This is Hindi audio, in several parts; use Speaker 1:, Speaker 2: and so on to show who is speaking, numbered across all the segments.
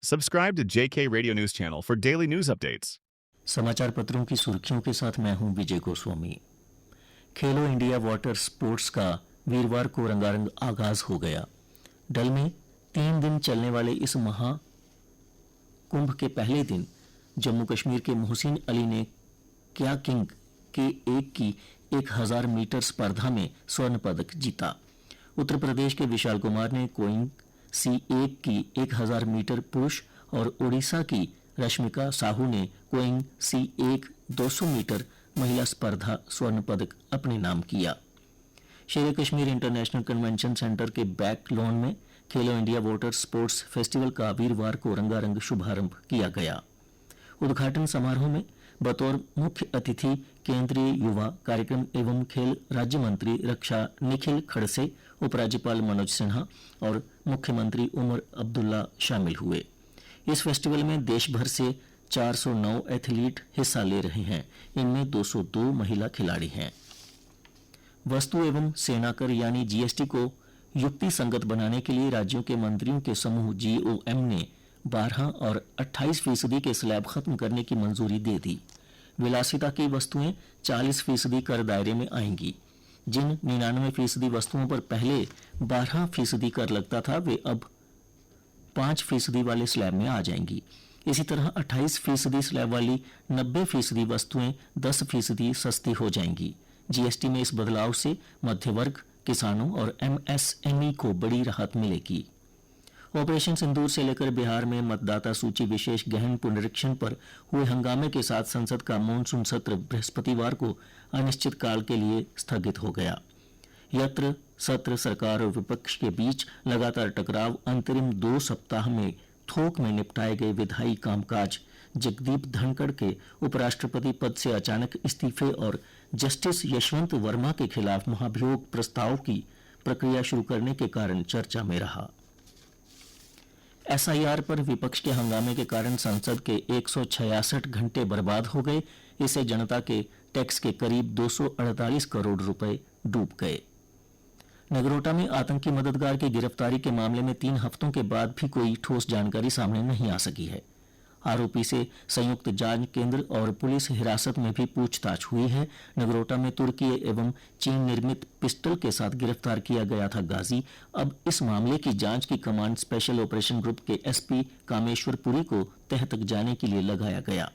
Speaker 1: Subscribe to JK Radio News Channel for daily news updates.
Speaker 2: समाचार पत्रों की सुर्खियों के साथ मैं हूं विजय गोस्वामी। खेलो इंडिया वाटर स्पोर्ट्स का वीरवार को रंगारंग आगाज हो गया। डल में 3 दिन चलने वाले इस महाकुंभ के पहले दिन जम्मू कश्मीर के मोहसिन अली ने क्या किंग के एक की 1000 मीटर स्पर्धा में स्वर्ण पदक जीता। उत्तर प्रदेश के विशाल कुमार ने कोइंग C1 की 1000 मीटर पुरुष और ओडिशा की रश्मिका साहू ने कोइंग C1 200 मीटर महिला स्पर्धा स्वर्ण पदक अपने नाम किया। शेर कश्मीर इंटरनेशनल कन्वेंशन सेंटर के बैक लॉन में खेलो इंडिया वाटर स्पोर्ट्स फेस्टिवल का वीरवार को रंगारंग शुभारंभ किया गया। उद्घाटन समारोह में बतौर मुख्य अतिथि केंद्रीय युवा कार्यक्रम एवं खेल राज्य मंत्री रक्षा निखिल खड़से, उपराज्यपाल मनोज सिन्हा और मुख्यमंत्री उमर अब्दुल्ला शामिल हुए। इस फेस्टिवल में देश भर से 409 एथलीट हिस्सा ले रहे हैं। इनमें 202 महिला खिलाड़ी हैं। वस्तु एवं सेना कर यानी जीएसटी को युक्ति संगत बनाने के लिए राज्यों के मंत्रियों के समूह GOM ने 12 और 28% के स्लैब खत्म करने की मंजूरी दे दी। विलासिता की वस्तुएं 40% कर दायरे में आएंगी। जिन 99% वस्तुओं पर पहले 12% कर लगता था वे अब 5% वाले स्लैब में आ जाएंगी। इसी तरह 28% स्लैब वाली 90% वस्तुएं 10% सस्ती हो जाएंगी। जीएसटी में इस बदलाव से मध्य वर्ग, किसानों और MSME को बड़ी राहत मिलेगी। ऑपरेशन सिंदूर से लेकर बिहार में मतदाता सूची विशेष गहन पुनरीक्षण पर हुए हंगामे के साथ संसद का मॉनसून सत्र बृहस्पतिवार को अनिश्चित काल के लिए स्थगित हो गया। यत्र सत्र सरकार और विपक्ष के बीच लगातार टकराव, अंतरिम 2 सप्ताह में थोक में निपटाए गए विधायी कामकाज, जगदीप धनखड़ के उपराष्ट्रपति पद से अचानक इस्तीफे और जस्टिस यशवंत वर्मा के खिलाफ महाभियोग प्रस्ताव की प्रक्रिया शुरू करने के कारण चर्चा में रहा। SIR पर विपक्ष के हंगामे के कारण संसद के 166 घंटे बर्बाद हो गए। इससे जनता के टैक्स के करीब 248 करोड़ रुपए डूब गए। नगरोटा में आतंकी मददगार की गिरफ्तारी के मामले में 3 हफ्तों के बाद भी कोई ठोस जानकारी सामने नहीं आ सकी है। आरोपी से संयुक्त जांच केंद्र और पुलिस हिरासत में भी पूछताछ हुई है। नगरोटा में तुर्की एवं चीन निर्मित पिस्टल के साथ गिरफ्तार किया गया था गाजी। अब इस मामले की जांच की कमांड स्पेशल ऑपरेशन ग्रुप के SP कामेश्वर पुरी को तह तक जाने के लिए लगाया गया।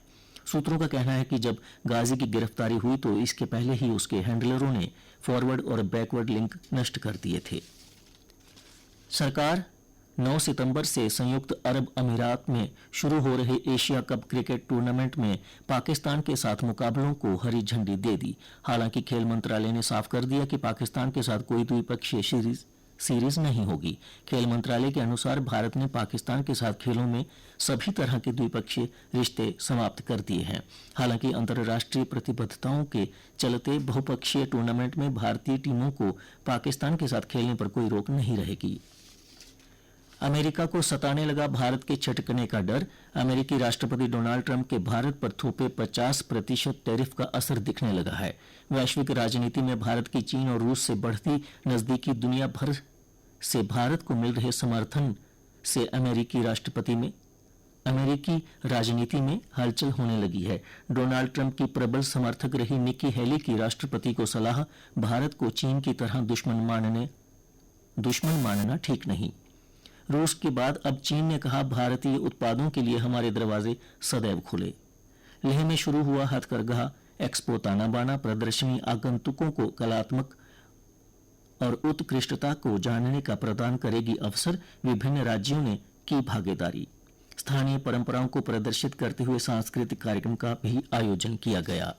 Speaker 2: सूत्रों का कहना है कि जब गाजी की गिरफ्तारी हुई तो इसके पहले ही उसके हैंडलरों ने फॉरवर्ड और बैकवर्ड लिंक नष्ट कर दिए थे। सरकार 9 सितंबर से संयुक्त अरब अमीरात में शुरू हो रहे एशिया कप क्रिकेट टूर्नामेंट में पाकिस्तान के साथ मुकाबलों को हरी झंडी दे दी। हालांकि खेल मंत्रालय ने साफ कर दिया कि पाकिस्तान के साथ कोई द्विपक्षीय सीरीज नहीं होगी। खेल मंत्रालय के अनुसार भारत ने पाकिस्तान के साथ खेलों में सभी तरह के द्विपक्षीय रिश्ते समाप्त कर दिए हैं। हालांकि अंतर्राष्ट्रीय प्रतिबद्धताओं के चलते बहुपक्षीय टूर्नामेंट में भारतीय टीमों को पाकिस्तान के साथ खेलने पर कोई रोक नहीं रहेगी। अमेरिका को सताने लगा भारत के छटकने का डर। अमेरिकी राष्ट्रपति डोनाल्ड ट्रंप के भारत पर थोपे 50% टैरिफ का असर दिखने लगा है। वैश्विक राजनीति में भारत की चीन और रूस से बढ़ती नजदीकी, दुनिया भर से भारत को मिल रहे समर्थन से अमेरिकी राजनीति में हलचल होने लगी है। डोनाल्ड ट्रंप की प्रबल समर्थक रही निक्की हेली की राष्ट्रपति को सलाह, भारत को चीन की तरह दुश्मन मानना ठीक नहीं। रूस के बाद अब चीन ने कहा, भारतीय उत्पादों के लिए हमारे दरवाजे सदैव खुले। लेह में शुरू हुआ हथकरघा एक्सपो ताना बाना प्रदर्शनी आगंतुकों को कलात्मक और उत्कृष्टता को जानने का प्रदान करेगी अवसर। विभिन्न राज्यों ने की भागीदारी। स्थानीय परंपराओं को प्रदर्शित करते हुए सांस्कृतिक कार्यक्रम का भी आयोजन किया गया।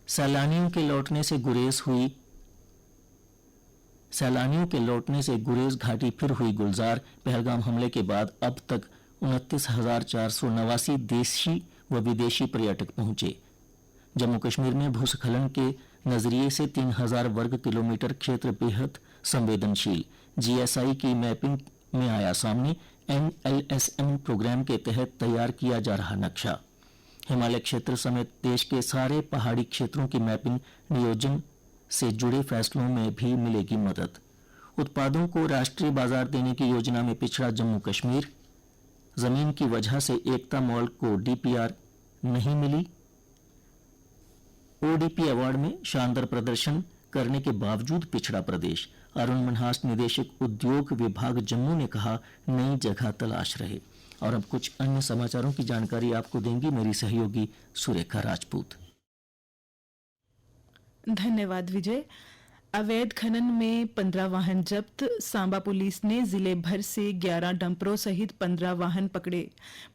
Speaker 2: सैलानियों के लौटने से गुरेज घाटी फिर हुई गुलजार। पहलगाम हमले के बाद अब तक 29,489 देशी व विदेशी पर्यटक पहुंचे। जम्मू कश्मीर में भूस्खलन के नजरिए से 3000 वर्ग किलोमीटर क्षेत्र बेहद संवेदनशील। GSI की मैपिंग में आया सामने। NLSM प्रोग्राम के तहत तैयार किया जा रहा नक्शा। हिमालय क्षेत्र समेत देश के सारे पहाड़ी क्षेत्रों की मैपिंग नियोजन से जुड़े फैसलों में भी मिलेगी मदद। उत्पादों को राष्ट्रीय बाजार देने की योजना में पिछड़ा जम्मू कश्मीर। जमीन की वजह से एकता मॉल को डीपीआर नहीं मिली। ओडीपी अवार्ड में शानदार प्रदर्शन करने के बावजूद पिछड़ा प्रदेश। अरुण मनहास, निदेशक उद्योग विभाग जम्मू ने कहा, नई जगह तलाश रहे। और अब कुछ अन्य समाचारों की जानकारी आपको देंगी मेरी सहयोगी सुरेखा राजपूत।
Speaker 3: धन्यवाद विजय। अवैध खनन में 15 वाहन जब्त। सांबा पुलिस ने जिले भर से 11 डंपरों सहित 15 वाहन पकड़े।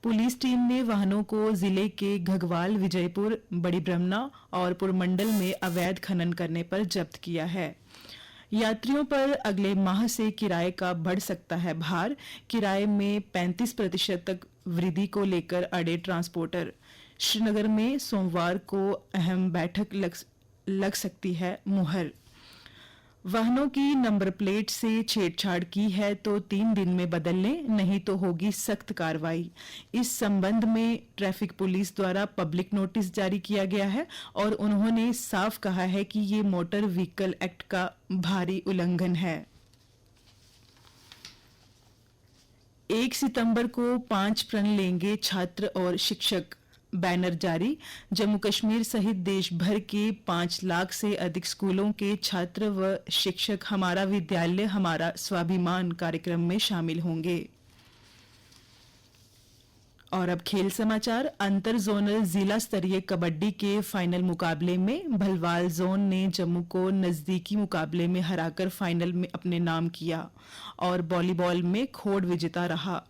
Speaker 3: पुलिस टीम ने वाहनों को जिले के घगवाल, विजयपुर, बड़ी ब्रह्मना और पुरमंडल में अवैध खनन करने पर जब्त किया है। यात्रियों पर अगले माह से किराए का बढ़ सकता है भार। किराए में 35% तक वृद्धि को लेकर अड़े ट्रांसपोर्टर। श्रीनगर में सोमवार को अहम बैठक लग सकती है मुहर। वाहनों की नंबर प्लेट से छेड़छाड़ की है तो 3 दिन में बदल लें, नहीं तो होगी सख्त कार्रवाई। इस संबंध में ट्रैफिक पुलिस द्वारा पब्लिक नोटिस जारी किया गया है और उन्होंने साफ कहा है कि ये मोटर व्हीकल एक्ट का भारी उल्लंघन है। 1 सितंबर को 5 प्रण लेंगे छात्र और शिक्षक। बैनर जारी। जम्मू कश्मीर सहित देश भर के 5 लाख से अधिक स्कूलों के छात्र व शिक्षक हमारा विद्यालय हमारा स्वाभिमान कार्यक्रम में शामिल होंगे। और अब खेल समाचार। अंतर जोनल जिला स्तरीय कबड्डी के फाइनल मुकाबले में भलवाल जोन ने जम्मू को नजदीकी मुकाबले में हराकर फाइनल में अपने नाम किया और वॉलीबॉल में खोड़ विजेता रहा।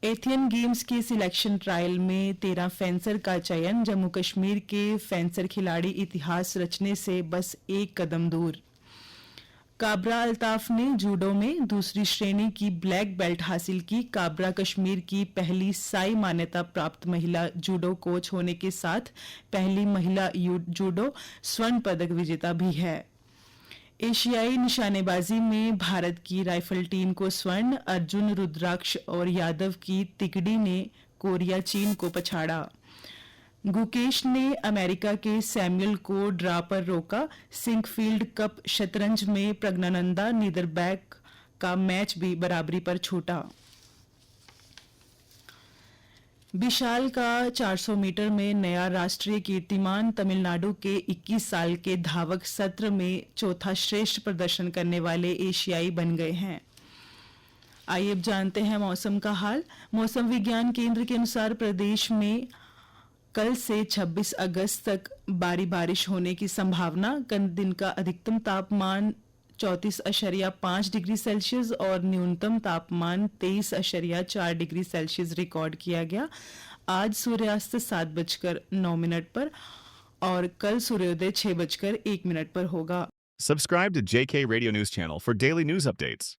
Speaker 3: एशियन गेम्स के सिलेक्शन ट्रायल में 13 फेंसर का चयन। जम्मू कश्मीर के फेंसर खिलाड़ी इतिहास रचने से बस एक कदम दूर। काबरा अल्ताफ ने जूडो में दूसरी श्रेणी की ब्लैक बेल्ट हासिल की। काबरा कश्मीर की पहली साई मान्यता प्राप्त महिला जूडो कोच होने के साथ पहली महिला जूडो स्वर्ण पदक विजेता भी है। एशियाई निशानेबाजी में भारत की राइफल टीम को स्वर्ण। अर्जुन, रुद्राक्ष और यादव की तिकड़ी ने कोरिया, चीन को पछाड़ा। गुकेश ने अमेरिका के सैमुअल को ड्रा पर रोका। सिंकफील्ड कप शतरंज में प्रज्ञानंदा नीदरबैग का मैच भी बराबरी पर छूटा। विशाल का 400 मीटर में नया राष्ट्रीय कीर्तिमान। तमिलनाडु के 21 साल के धावक सत्र में चौथा श्रेष्ठ प्रदर्शन करने वाले एशियाई बन गए हैं। आइए अब जानते हैं मौसम का हाल। मौसम विज्ञान केंद्र के अनुसार प्रदेश में कल से 26 अगस्त तक बारिश होने की संभावना। कल दिन का अधिकतम तापमान 34.5 डिग्री सेल्सियस और न्यूनतम तापमान 23.4 डिग्री सेल्सियस रिकॉर्ड किया गया। आज सूर्यास्त 7:09 पर और कल सूर्योदय 6:01 पर होगा।
Speaker 1: Subscribe to JK Radio News Channel for daily news updates.